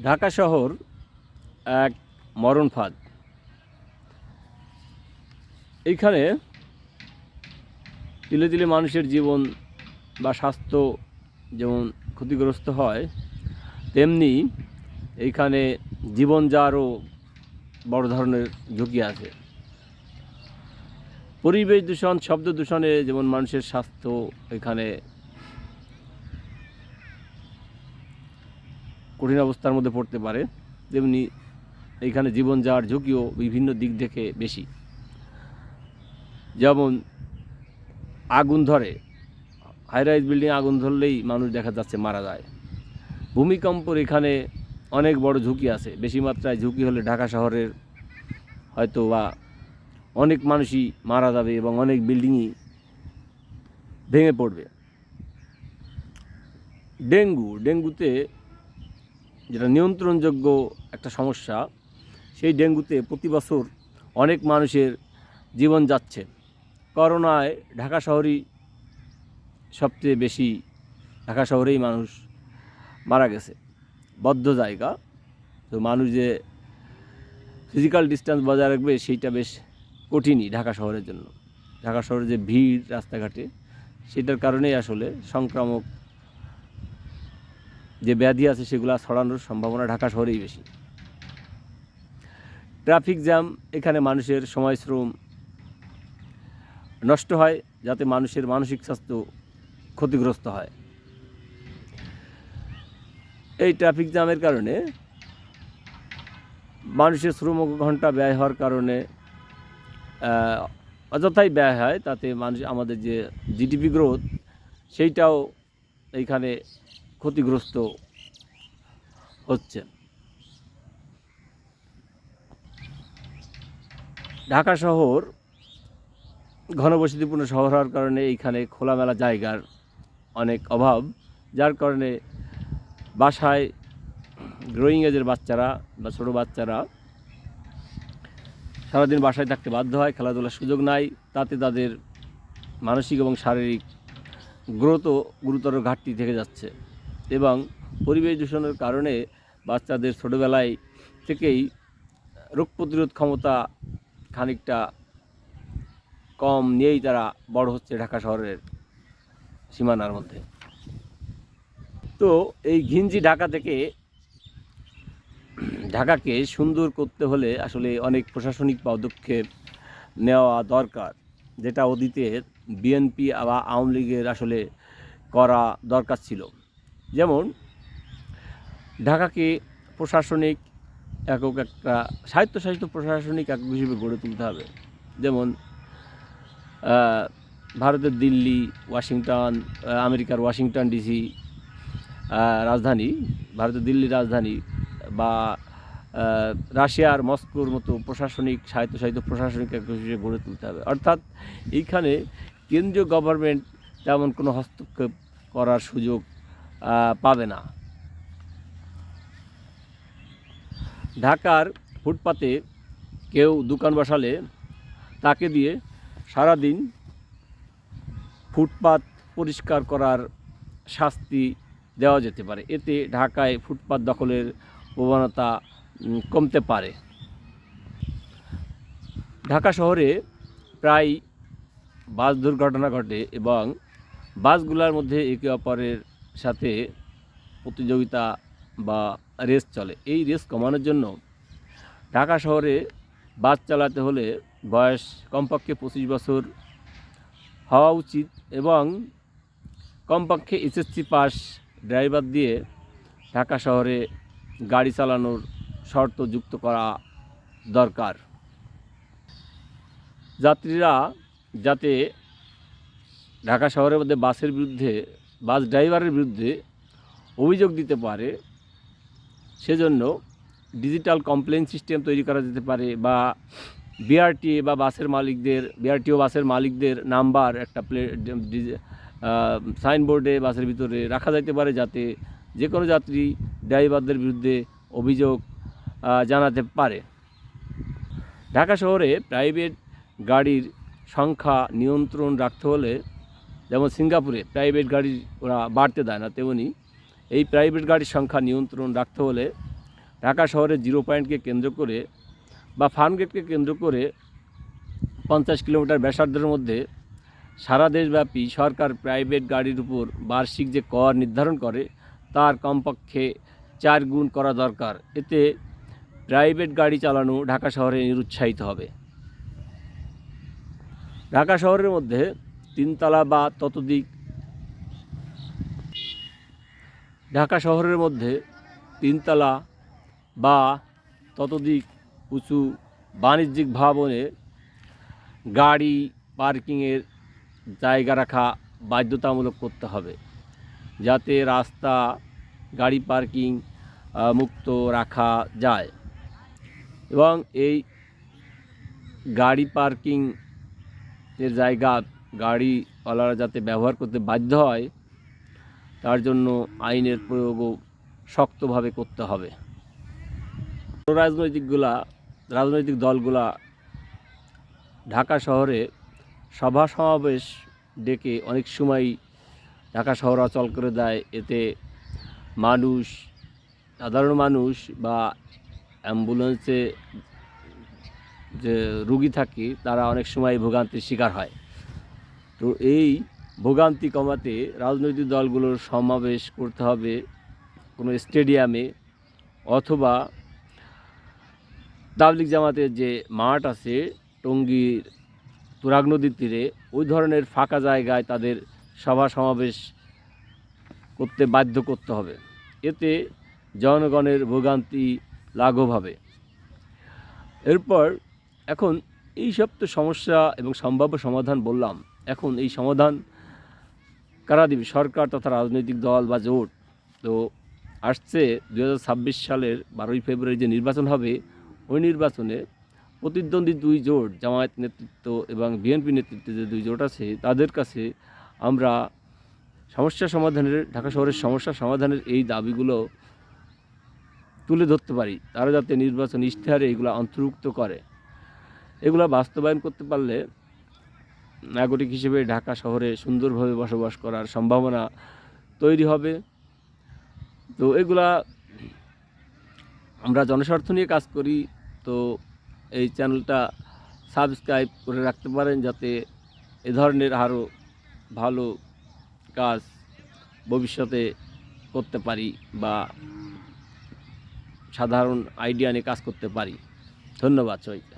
ঢাকা শহর এক মরণ ফাঁদ। এইখানে তিলে তিলে মানুষের জীবন বা স্বাস্থ্য যেমন ক্ষতিগ্রস্ত হয়, তেমনি এইখানে জীবন যাওয়ারও বড় ধরনের ঝুঁকি আছে। পরিবেশ দূষণ, শব্দ দূষণে যেমন মানুষের স্বাস্থ্য এখানে কঠিন অবস্থার মধ্যে পড়তে পারে, তেমনি এইখানে জীবন যাওয়ার ঝুঁকিও বিভিন্ন দিক থেকে বেশি। যেমন আগুন ধরে, হাইরাইজ বিল্ডিং আগুন ধরলেই মানুষ দেখা যাচ্ছে মারা যায়। ভূমিকম্পর এখানে অনেক বড় ঝুঁকি আছে। বেশি মাত্রায় ঝুঁকি হলে ঢাকা শহরের হয়তো বা অনেক মানুষই মারা যাবে এবং অনেক বিল্ডিংই ভেঙে পড়বে। ডেঙ্গুতে যেটা নিয়ন্ত্রণযোগ্য একটা সমস্যা, সেই ডেঙ্গুতে প্রতি বছর অনেক মানুষের জীবন যাচ্ছে। করোনায় ঢাকা শহরই সবচেয়ে বেশি, ঢাকা শহরেই মানুষ মারা গেছে। বদ্ধ জায়গা, তো মানুষ যে ফিজিক্যাল ডিস্টেন্স বজায় রাখবে সেইটা বেশ কঠিনই ঢাকা শহরের জন্য। ঢাকা শহরে যে ভিড় রাস্তাঘাটে, সেটার কারণেই আসলে সংক্রামক যে ব্যাধি আছে সেগুলো ছড়ানোর সম্ভাবনা ঢাকা শহরেই বেশি। ট্রাফিক জ্যাম, এখানে মানুষের সময় শ্রম নষ্ট হয়, যাতে মানুষের মানসিক স্বাস্থ্য ক্ষতিগ্রস্ত হয়। এই ট্রাফিক জ্যামের কারণে মানুষের শ্রম ঘন্টা ব্যয় হওয়ার কারণে অযথাই ব্যয় হয়, তাতে আমাদের যে জিডিপি গ্রোথ সেইটাও এইখানে ক্ষতিগ্রস্ত হচ্ছে। ঢাকা শহর ঘনবসতিপূর্ণ শহর হওয়ার কারণে এইখানে খোলামেলা জায়গার অনেক অভাব, যার কারণে বাসায় গ্রোয়িং এজের বাচ্চারা বা ছোটো বাচ্চারা সারাদিন বাসায় থাকতে বাধ্য হয়, খেলাধুলার সুযোগ নাই। তাতে তাদের মানসিক এবং শারীরিক গ্রোথও গুরুতর ঘাটতি থেকে যাচ্ছে। এবং পরিবেশ দূষণের কারণে বাচ্চাদের ছোটোবেলায় থেকেই রোগ প্রতিরোধ ক্ষমতা খানিকটা কম নিয়েই তারা বড় হচ্ছে ঢাকা শহরের সীমানার মধ্যে। তো এই ঘিঞ্জি ঢাকা থেকে ঢাকাকে সুন্দর করতে হলে আসলে অনেক প্রশাসনিক পদক্ষেপ নেওয়া দরকার, যেটা অতীতে বিএনপি বা আওয়ামী লীগের আসলে করা দরকার ছিল। যেমন ঢাকাকে প্রশাসনিক একক, একটা স্বায়ত্তশাসিত প্রশাসনিক একক হিসেবে গড়ে তুলতে হবে। যেমন ভারতের দিল্লি, ওয়াশিংটন, আমেরিকার ওয়াশিংটন ডিসি রাজধানী, ভারতের দিল্লির রাজধানী, বা রাশিয়ার মস্কোর মতো প্রশাসনিক স্বায়ত্তশাসিত প্রশাসনিক একক হিসেবে গড়ে তুলতে হবে। অর্থাৎ এইখানে কেন্দ্রীয় গভর্নমেন্ট তেমন কোনো হস্তক্ষেপ করার সুযোগ পাবে না। ঢাকার ফুটপাতে কেউ দোকান বসালে তাকে দিয়ে সারাদিন ফুটপাত পরিষ্কার করার শাস্তি দেওয়া যেতে পারে। এতে ঢাকায় ফুটপাত দখলের প্রবণতা কমতে পারে। ঢাকা শহরে প্রায় বাস দুর্ঘটনা ঘটে এবং বাসগুলোর মধ্যে একে অপরের সাথে প্রতিযোগিতা বা রেস চলে। এই রেস কমানোর জন্য ঢাকা শহরে বাস চালাতে হলে বয়স কমপক্ষে 25 বছর হওয়া উচিত এবং কমপক্ষে এসএসসি পাস ড্রাইভার দিয়ে ঢাকা শহরে গাড়ি চালানোর শর্ত যুক্ত করা দরকার। যাত্রীরা যাতে ঢাকা শহরের মধ্যে বাস ড্রাইভারের বিরুদ্ধে অভিযোগ দিতে পারে, সেজন্য ডিজিটাল কমপ্লেন সিস্টেম তৈরি করা যেতে পারে, বা বিআরটিও বাসের মালিকদের নাম্বার একটা সাইনবোর্ডে বাসের ভিতরে রাখা যেতে পারে, যাতে যে কোনো যাত্রী ড্রাইভারদের বিরুদ্ধে অভিযোগ জানাতে পারে। ঢাকা শহরে প্রাইভেট গাড়ির সংখ্যা নিয়ন্ত্রণ রাখতে হলে, যেমন সিঙ্গাপুরে প্রাইভেট গাড়ি ওরা বাড়তে দেয় না, তেমনি এই প্রাইভেট গাড়ির সংখ্যা নিয়ন্ত্রণ রাখতে হলে ঢাকা শহরের জিরো পয়েন্টকে কেন্দ্র করে বা ফার্মগেটকে কেন্দ্র করে 50 কিলোমিটার ব্যাসার্ধের মধ্যে সারা দেশব্যাপী সরকার প্রাইভেট গাড়ির উপর বার্ষিক যে কর নির্ধারণ করে তার কমপক্ষে 4 গুণ করা দরকার। এতে প্রাইভেট গাড়ি চালানো ঢাকা শহরে নিরুৎসাহিত হবে। ঢাকা শহরের মধ্যে 3 তলা বা ততোধিক ঢাকা শহরের মধ্যে 3 তলা বা ততোধিক উঁচু বাণিজ্যিক ভবনে গাড়ি পার্কিংয়ের জায়গা রাখা বাধ্যতামূলক করতে হবে, যাতে রাস্তা গাড়ি পার্কিং মুক্ত রাখা যায়। এবং এই গাড়ি পার্কিংয়ের জায়গা গাড়িওয়ালারা যাতে ব্যবহার করতে বাধ্য হয়, তার জন্য আইনের প্রয়োগও শক্তভাবে করতে হবে। রাজনৈতিক দলগুলা ঢাকা শহরে সভা সমাবেশ ডেকে অনেক সময় ঢাকা শহর অচল করে দেয়। এতে সাধারণ মানুষ বা অ্যাম্বুলেন্সে যে রুগী থাকে তারা অনেক সময় ভোগান্তির শিকার হয়। তো এই ভোগান্তি কমাতে রাজনৈতিক দলগুলোর সমাবেশ করতে হবে কোনো স্টেডিয়ামে, অথবা তাবলিগ জামাতের যে মাঠ আছে টঙ্গীর তুরাগ নদীর তীরে, ওই ধরনের ফাঁকা জায়গায় তাদের সভা সমাবেশ করতে বাধ্য করতে হবে। এতে জনগণের ভোগান্তি লাঘব হবে। এরপর এখন এই সব তো সমস্যা এবং সম্ভাব্য সমাধান বললাম। এখন এই সমাধান কারা দিবে? সরকার তথা রাজনৈতিক দল বা জোট। তো আসছে 2026 সালের 12ই ফেব্রুয়ারি যে নির্বাচন হবে, ওই নির্বাচনে প্রতিদ্বন্দ্বী 2 জোট, জামায়াত নেতৃত্ব এবং বিএনপি নেতৃত্বে যে 2 জোট আছে, তাদের কাছে আমরা ঢাকা শহরের সমস্যা সমাধানের এই দাবিগুলো তুলে ধরতে পারি। তারা যাতে নির্বাচন ইশতেহারে এগুলো অন্তর্ভুক্ত করে। এগুলো বাস্তবায়ন করতে পারলে নাগরিক হিসেবে ঢাকা শহরে সুন্দরভাবে বসবাস করার সম্ভাবনা তৈরি হবে। তো এগুলা আমরা জনস্বার্থ নিয়ে কাজ করি। তো এই চ্যানেলটা সাবস্ক্রাইব করে রাখতে পারেন, যাতে এ ধরনের আরও ভালো কাজ ভবিষ্যতে করতে পারি বা সাধারণ আইডিয়া নিয়ে কাজ করতে পারি। ধন্যবাদ সবাইকে।